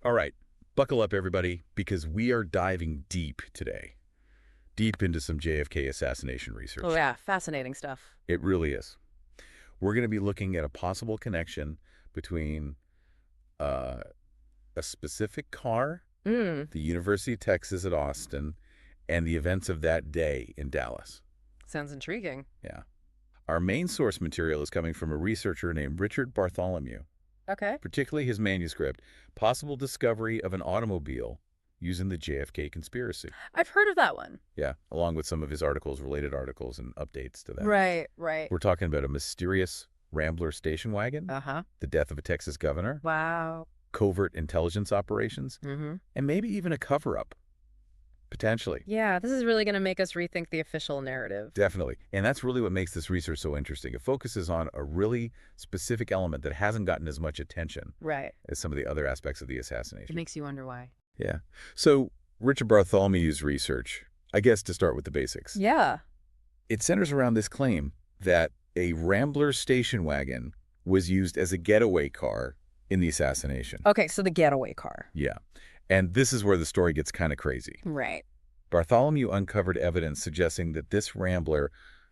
All right, buckle up, everybody, because we are diving deep today. Deep into some JFK assassination Oh, research. yeah. Fascinating stuff. It really is. We're going to be looking at a possible connection between uh, a specific car, Mm. the University of Texas at Austin, and the events of that day in Dallas. Sounds intriguing. Yeah. Our main source material is coming from a researcher named Richard Bartholomew, Okay. particularly his manuscript, Possible Discovery of an Automobile Using the JFK Conspiracy. I've heard of that one. Yeah, along with some of his articles, related articles, and updates to that. Right. We're talking about a mysterious Rambler station wagon, Uh-huh. the death of a Texas governor, Wow. covert intelligence operations, Mm-hmm. and maybe even a cover-up, potentially. Yeah, this is really going to make us rethink the official narrative. Definitely. And that's really what makes this research so interesting. It focuses on a really specific element that hasn't gotten as much attention Right. as some of the other aspects of the It assassination. makes you wonder why. Yeah. So Richard Bartholomew's research, I guess to start with the basics, Yeah. it centers around this claim that a Rambler station wagon was used as a getaway car in the assassination. Okay, so the getaway car. Yeah. And this is where the story gets kind of crazy. Right. Bartholomew uncovered evidence suggesting that this Rambler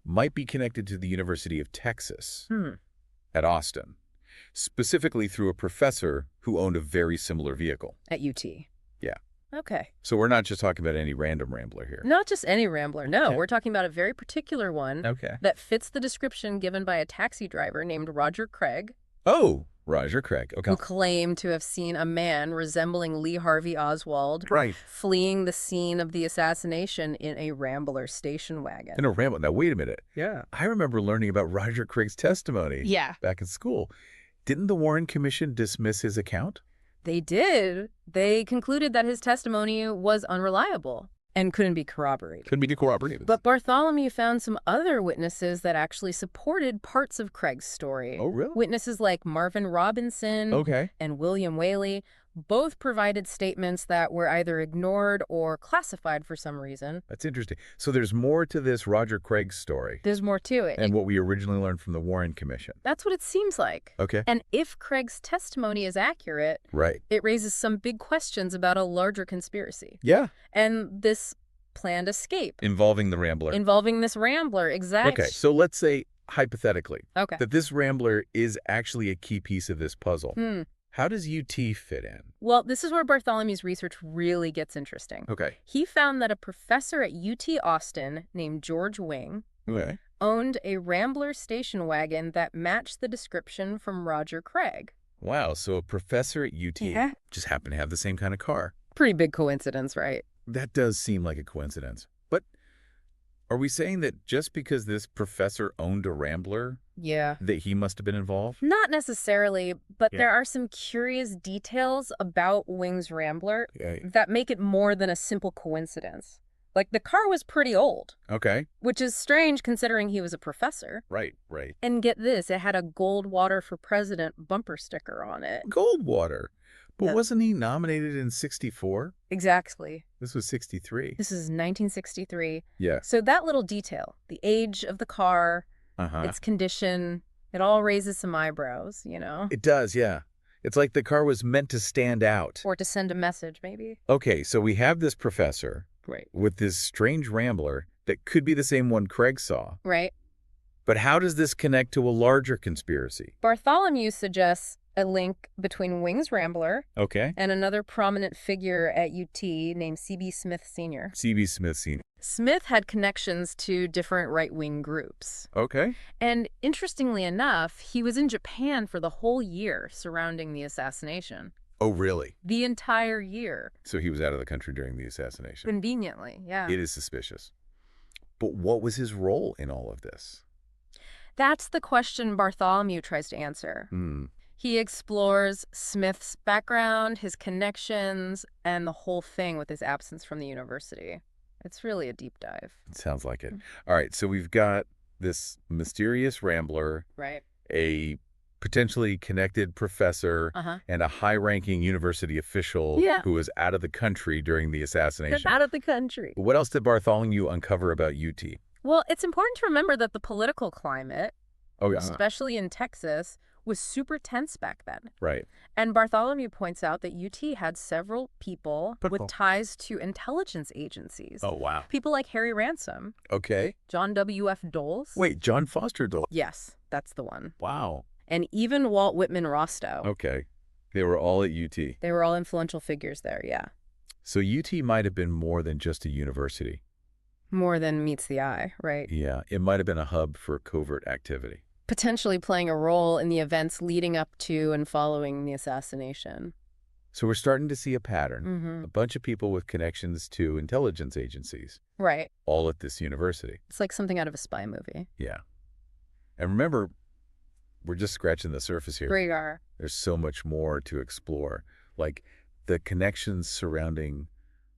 might be connected to the University of Texas at Austin, specifically through a professor who owned a very similar vehicle. At UT. Yeah. Okay. So we're not just talking about any random Rambler here. Not just any Rambler. No, Okay. we're talking about a very particular one Okay. that fits the description given by a taxi driver named Roger Craig, Oh, Roger Craig. Okay. who claimed to have seen a man resembling Lee Harvey Oswald Right. fleeing the scene of the assassination in a Rambler station wagon. In a Rambler. Now, wait a minute. Yeah. I remember learning about Roger Craig's testimony Yeah. back in school. Didn't the Warren Commission dismiss his account? They did. They concluded that his testimony was unreliable and couldn't be corroborated. Couldn't be corroborated. But Bartholomew found some other witnesses that actually supported parts of Craig's story. Oh, really? Witnesses like Marvin Robinson Okay. and William Whaley both provided statements that were either ignored or classified for some reason. That's interesting. So there's more to this Roger Craig story There's more to it. and what we originally learned from the Warren Commission. That's what it seems like. Okay. And if Craig's testimony is accurate, Right. it raises some big questions about a larger conspiracy. Yeah. And this planned escape Involving the Rambler. involving this Rambler, exactly. Okay. So let's say, hypothetically, Okay. that this Rambler is actually a key piece of this puzzle. How does UT fit in? Well, this is where Bartholomew's research really gets interesting. Okay. He found that a professor at UT Austin named George Wing Okay. owned a Rambler station wagon that matched the description from Roger Craig. Wow. So a professor at UT Yeah. just happened to have the same kind of car. Pretty big coincidence, right? That does seem like a coincidence. But are we saying that just because this professor owned a Rambler, Yeah. that he must have been involved? Not necessarily, but Yeah. there are some curious details about Wing's Rambler Yeah. that make it more than a simple coincidence. Like, the car was pretty old, Okay. which is strange considering he was a professor. Right. Right. And get this, it had a Goldwater for President bumper sticker on it. Goldwater. But Yeah. wasn't he nominated in 64? Exactly. This was 63. This is 1963. Yeah. So that little detail, the age of the car, Uh-huh. its condition, it all raises some eyebrows, you know? It does, yeah. It's like the car was meant to stand out. Or to send a message, maybe. Okay, so we have this professor Right. with this strange Rambler that could be the same one Craig saw. Right. But how does this connect to a larger conspiracy? Bartholomew suggests a link between Wing's Rambler Okay. and another prominent figure at UT named C.B. Smith Sr. C.B. Smith Sr. Smith had connections to different right-wing groups. Okay. And interestingly enough, he was in Japan for the whole year surrounding the assassination. Oh, really? The entire year. So he was out of the country during the assassination. Conveniently, yeah. It is suspicious. But what was his role in all of this? That's the question Bartholomew tries to answer. He explores Smith's background, his connections, and the whole thing with his absence from the university. It's really a deep dive. It sounds like it. All right, so we've got this mysterious Rambler, Right. a potentially connected professor, and a high-ranking university official who was out of the country during the assassination. Out of the country. What else did Bartholomew uncover about UT? Well, it's important to remember that the political climate, especially in Texas, was super tense back then. Right. And Bartholomew points out that UT had several people with ties to intelligence agencies. Oh, wow. People like Harry Ransom. Okay. John W.F. Doles. Wait, John Foster Dole. Yes, that's the one. Wow. And even Walt Whitman Rostow. Okay. They were all at UT. They were all influential figures there, yeah. So UT might have been more than just a university. More than meets the eye, right? Yeah, it might have been a hub for covert activity. Potentially playing a role in the events leading up to and following the assassination. So we're starting to see a pattern. A bunch of people with connections to intelligence agencies. Right. All at this university. It's like something out of a spy movie. Yeah. And remember, we're just scratching the surface here. We are. There's so much more to explore. Like the connections surrounding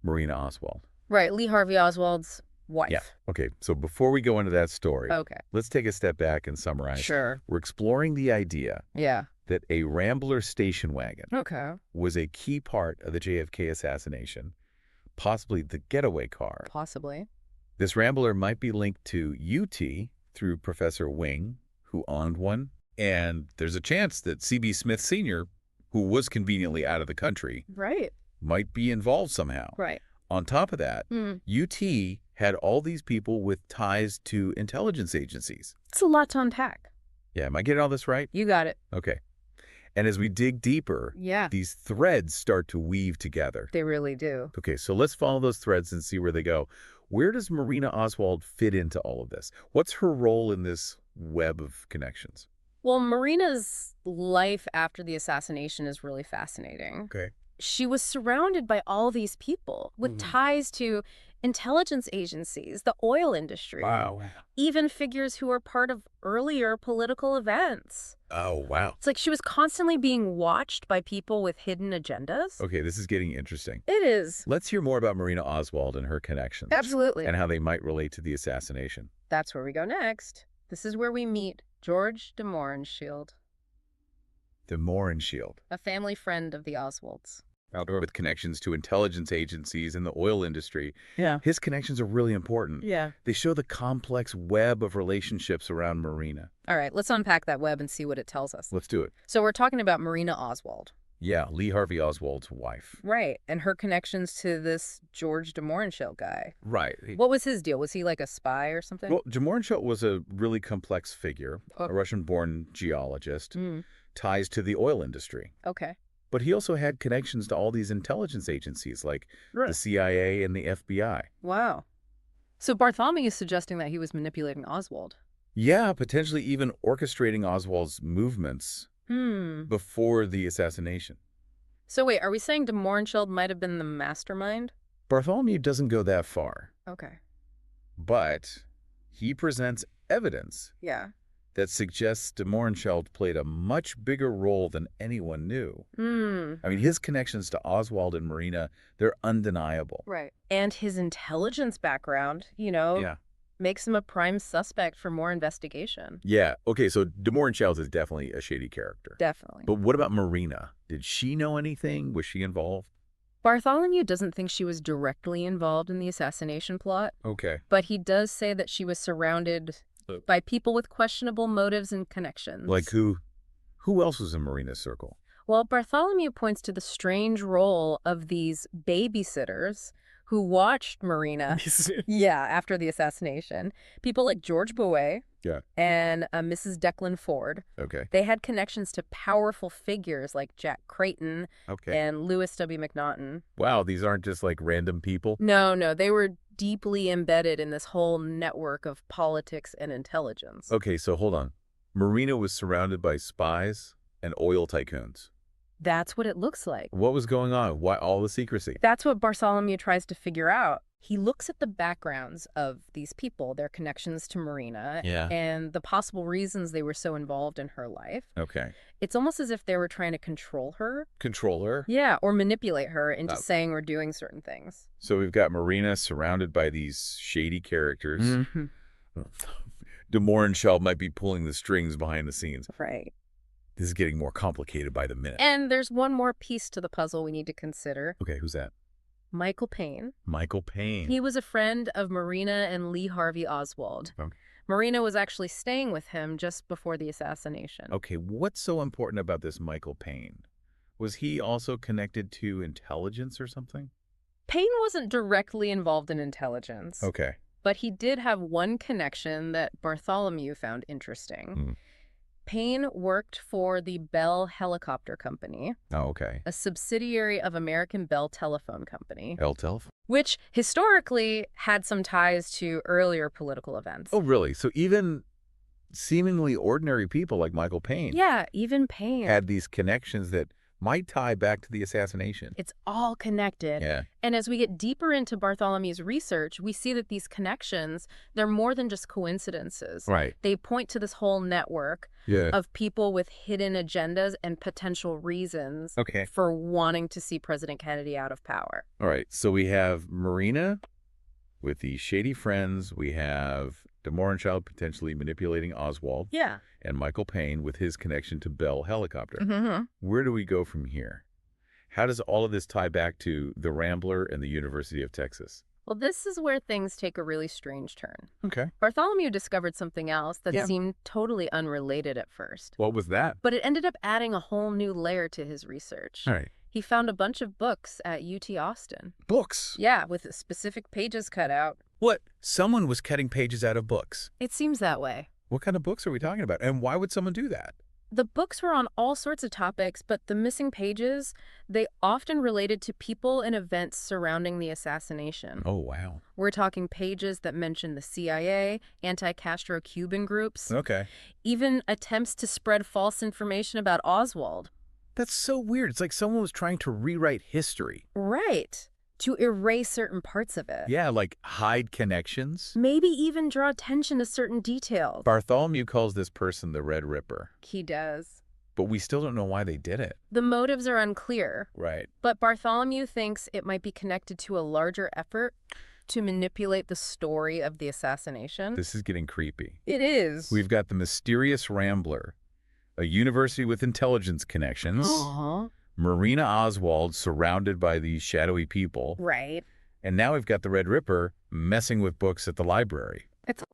Marina Oswald. Right, Lee Harvey Oswald's wife. Yeah. Okay, so before we go into that story, Okay. let's take a step back and summarize. Sure. We're exploring the idea Yeah. that a Rambler station wagon Okay. was a key part of the JFK assassination, possibly the getaway car. Possibly. This Rambler might be linked to UT through Professor Wing, who owned one, and there's a chance that C.B. Smith Sr., who was conveniently out of the country, Right. might be involved somehow. Right. On top of that, UT had all these people with ties to intelligence agencies. It's a lot to unpack. Yeah, am I getting all this right? You got it. Okay. And as we dig deeper, Yeah. these threads start to weave together. They really do. Okay, so let's follow those threads and see where they go. Where does Marina Oswald fit into all of this? What's her role in this web of connections? Well, Marina's life after the assassination is really fascinating. Okay. She was surrounded by all these people with ties to intelligence agencies, the oil industry. Wow. Even figures who were part of earlier political events. Oh, wow. It's like she was constantly being watched by people with hidden agendas. Okay, this is getting interesting. It is. Let's hear more about Marina Oswald and her connections. Absolutely. And how they might relate to the assassination. That's where we go next. This is where we meet George de Mohrenschildt, De Mohrenschildt. a family friend of the Oswalds. With connections to intelligence agencies in the oil industry. Yeah. His connections are really important. Yeah. They show the complex web of relationships around Marina. All right, let's unpack that web and see what it tells us. Let's do it. So we're talking about Marina Oswald. Yeah, Lee Harvey Oswald's wife. Right, and her connections to this George de Mohrenschildt guy. Right. What was his deal? Was he like a spy or something? Well, de Mohrenschildt was a really complex figure, a Russian-born geologist, ties to the oil industry. Okay. But he also had connections to all these intelligence agencies like the CIA and the FBI. Wow. So Bartholomew is suggesting that he was manipulating Oswald. Yeah, potentially even orchestrating Oswald's movements before the assassination. So wait, are we saying de Mohrenschildt might have been the mastermind? Bartholomew doesn't go that far, Okay. but he presents evidence Yeah. that suggests de Mohrenschildt played a much bigger role than anyone knew. I mean, his connections to Oswald and Marina, they're undeniable. Right. And his intelligence background, makes him a prime suspect for more investigation. Yeah. Okay, so de Mohrenschildt is definitely a shady character. Definitely. But what about Marina? Did she know anything? Was she involved? Bartholomew doesn't think she was directly involved in the assassination plot, Okay. but he does say that she was surrounded by people with questionable motives and connections. Like who? Who else was in Marina's circle? Well, Bartholomew points to the strange role of these babysitters who watched Marina after the assassination. People like George Bouet and Mrs. Declan Ford. Okay. They had connections to powerful figures like Jack Creighton and Lewis W. MacNaughton. Wow, these aren't just like random people? No, they were deeply embedded in this whole network of politics and intelligence. Okay, so hold on. Marina was surrounded by spies and oil tycoons. That's what it looks like. What was going on? Why all the secrecy? That's what Bartholomew tries to figure out. He looks at the backgrounds of these people, their connections to Marina, and the possible reasons they were so involved in her life. Okay. It's almost as if they were trying to control her. Control her? Yeah, or manipulate her into saying or doing certain things. So we've got Marina surrounded by these shady characters. De Mohrenschildt might be pulling the strings behind the scenes. Right. This is getting more complicated by the minute. And there's one more piece to the puzzle we need to consider. Okay, who's that? Michael Payne. Michael Payne. He was a friend of Marina and Lee Harvey Oswald. Okay. Marina was actually staying with him just before the assassination. Okay, what's so important about this Michael Payne? Was he also connected to intelligence or something? Payne wasn't directly involved in intelligence, Okay. but he did have one connection that Bartholomew found interesting. Hmm. Payne worked for the Bell Helicopter Company, Oh, okay. a subsidiary of American Bell Telephone Company, Eltelf? which historically had some ties to earlier political events. Oh, really? So even seemingly ordinary people like Michael Payne Yeah, even Payne. had these connections that might tie back to the assassination. It's all connected. Yeah. And as we get deeper into Bartholomew's research, we see that these connections, they're more than just coincidences. Right. They point to this whole network of people with hidden agendas and potential reasons for wanting to see President Kennedy out of power. All right. So we have Marina with the shady friends. We have DeMorenchild potentially manipulating Oswald. Yeah. And Michael Payne with his connection to Bell Helicopter. Mm-hmm. Where do we go from here? How does all of this tie back to the Rambler and the University of Texas? Well, this is where things take a really strange turn. Okay. Bartholomew discovered something else that seemed totally unrelated at first. What was that? But it ended up adding a whole new layer to his research. All right. He found a bunch of books at UT Austin. Books? Yeah, with specific pages cut out. What? Someone was cutting pages out of books. It seems that way. What kind of books are we talking about? And why would someone do that? The books were on all sorts of topics, but the missing pages, they often related to people and events surrounding the assassination. Oh, wow. We're talking pages that mention the CIA, anti-Castro Cuban groups, Okay. even attempts to spread false information about Oswald. That's so weird. It's like someone was trying to rewrite history. Right. To erase certain parts of it. Yeah, like hide connections. Maybe even draw attention to certain details. Bartholomew calls this person the Red Ripper. He does. But we still don't know why they did it. The motives are unclear. Right. But Bartholomew thinks it might be connected to a larger effort to manipulate the story of the assassination. This is getting creepy. It is. We've got the mysterious Rambler, a university with intelligence connections, Marina Oswald surrounded by these shadowy people. Right. And now we've got the Red Ripper messing with books at the library.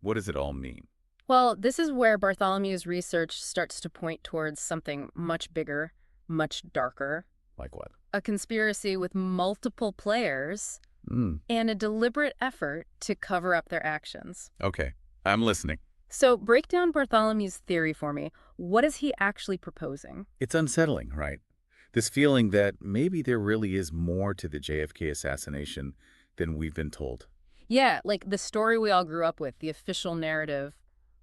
What does it all mean? Well, this is where Bartholomew's research starts to point towards something much bigger, much darker. Like what? A conspiracy with multiple players and a deliberate effort to cover up their actions. Okay, I'm listening. So break down Bartholomew's theory for me. What is he actually proposing? It's unsettling, right? This feeling that maybe there really is more to the JFK assassination than we've been told. Yeah, like the story we all grew up with, the official narrative,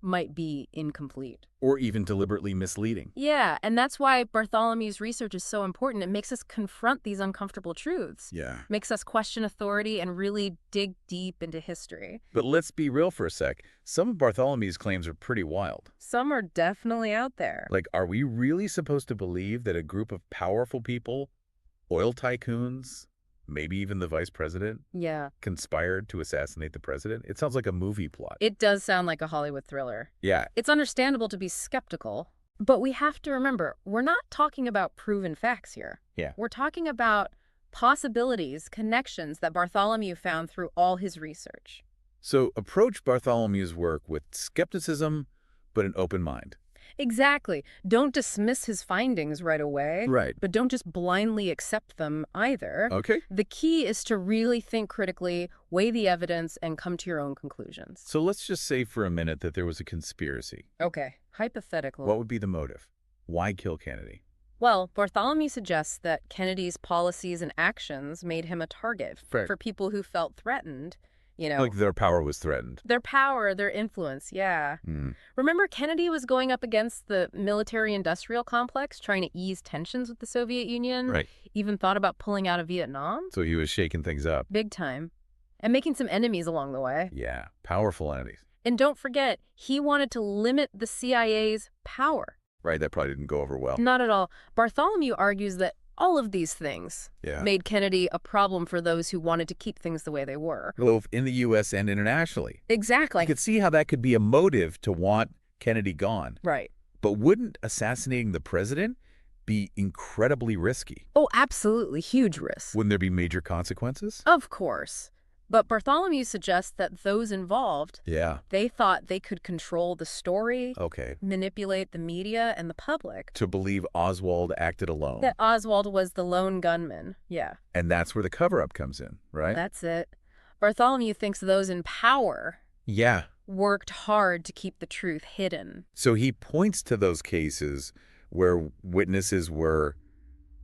might be incomplete. Or even deliberately misleading. Yeah, and that's why Bartholomew's research is so important. It makes us confront these uncomfortable truths. Yeah. Makes us question authority and really dig deep into history. But let's be real for a sec. Some of Bartholomew's claims are pretty wild. Some are definitely out there. Like, are we really supposed to believe that a group of powerful people, oil tycoons, maybe even the vice president, conspired to assassinate the president? It sounds like a movie plot. It does sound like a Hollywood thriller. Yeah. It's understandable to be skeptical, but we have to remember, we're not talking about proven facts here. Yeah. We're talking about possibilities, connections that Bartholomew found through all his research. So approach Bartholomew's work with skepticism, but an open mind. Exactly. Don't dismiss his findings right away. Right. But don't just blindly accept them either. Okay. The key is to really think critically, weigh the evidence, and come to your own conclusions. So let's just say for a minute that there was a conspiracy. Okay. Hypothetical. What would be the motive? Why kill Kennedy? Well, Bartholomew suggests that Kennedy's policies and actions made him a target for people who felt threatened. You know, like their power was threatened. Their power, their influence, yeah. Remember, Kennedy was going up against the military-industrial complex, trying to ease tensions with the Soviet Union. Right. Even thought about pulling out of Vietnam. So he was shaking things up. Big time. And making some enemies along the way. Yeah, powerful enemies. And don't forget, he wanted to limit the CIA's power. Right, that probably didn't go over well. Not at all. Bartholomew argues that all of these things made Kennedy a problem for those who wanted to keep things the way they were. Both in the U.S. and internationally. Exactly. You could see how that could be a motive to want Kennedy gone. Right. But wouldn't assassinating the president be incredibly risky? Oh, absolutely. Huge risk. Wouldn't there be major consequences? Of course. But Bartholomew suggests that those involved, Yeah. they thought they could control the story, Okay. manipulate the media and the public. To believe Oswald acted alone. That Oswald was the lone gunman. Yeah. And that's where the cover-up comes in, right? That's it. Bartholomew thinks those in power Yeah. worked hard to keep the truth hidden. So he points to those cases where witnesses were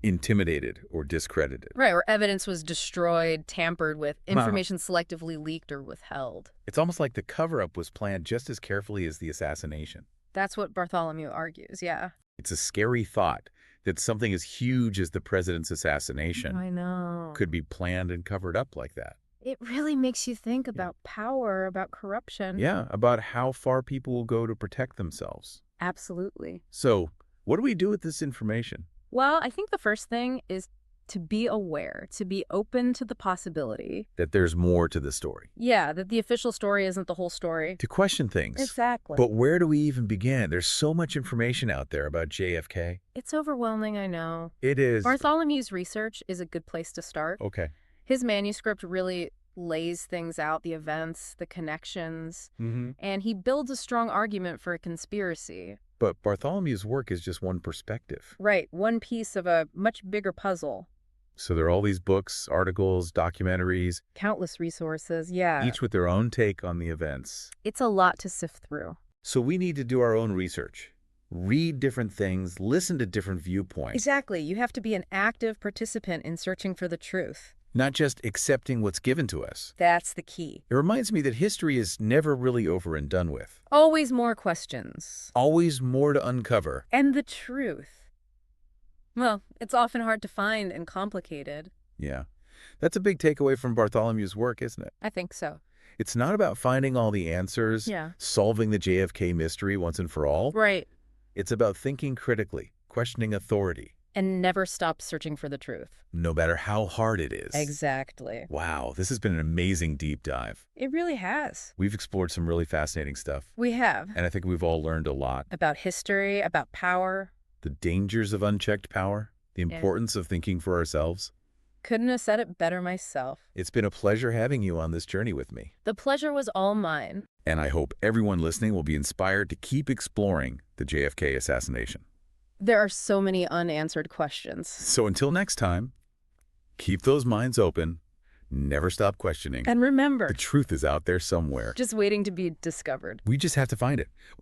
intimidated or discredited. Right, where evidence was destroyed, tampered with, information selectively leaked or withheld. It's almost like the cover-up was planned just as carefully as the assassination. That's what Bartholomew argues, yeah. It's a scary thought that something as huge as the president's assassination I know. could be planned and covered up like that. It really makes you think about power, about corruption. Yeah, about how far people will go to protect themselves. Absolutely. So, what do we do with this information? Well, I think the first thing is to be aware, to be open to the possibility. That there's more to the story. Yeah, that the official story isn't the whole story. To question things. Exactly. But where do we even begin? There's so much information out there about JFK. It's overwhelming, I know. It is. Bartholomew's research is a good place to start. Okay. His manuscript really lays things out, the events, the connections, and he builds a strong argument for a conspiracy. But Bartholomew's work is just one perspective. Right, one piece of a much bigger puzzle. So there are all these books, articles, documentaries. Countless resources, yeah. Each with their own take on the events. It's a lot to sift through. So we need to do our own research. Read different things, listen to different viewpoints. Exactly. You have to be an active participant in searching for the truth. Not just accepting what's given to us. That's the key. It reminds me that history is never really over and done with. Always more questions. Always more to uncover. And the truth. Well, it's often hard to find and complicated. Yeah. That's a big takeaway from Bartholomew's work, isn't it? I think so. It's not about finding all the answers, solving the JFK mystery once and for all. Right. It's about thinking critically, questioning authority. And never stop searching for the truth. No matter how hard it is. Exactly. Wow, this has been an amazing deep dive. It really has. We've explored some really fascinating stuff. We have. And I think we've all learned a lot. About history, about power. The dangers of unchecked power. The importance of thinking for ourselves. Couldn't have said it better myself. It's been a pleasure having you on this journey with me. The pleasure was all mine. And I hope everyone listening will be inspired to keep exploring the JFK assassination. There are so many unanswered questions. So until next time, keep those minds open, never stop questioning. And remember, the truth is out there somewhere. just waiting to be discovered. We just have to find it.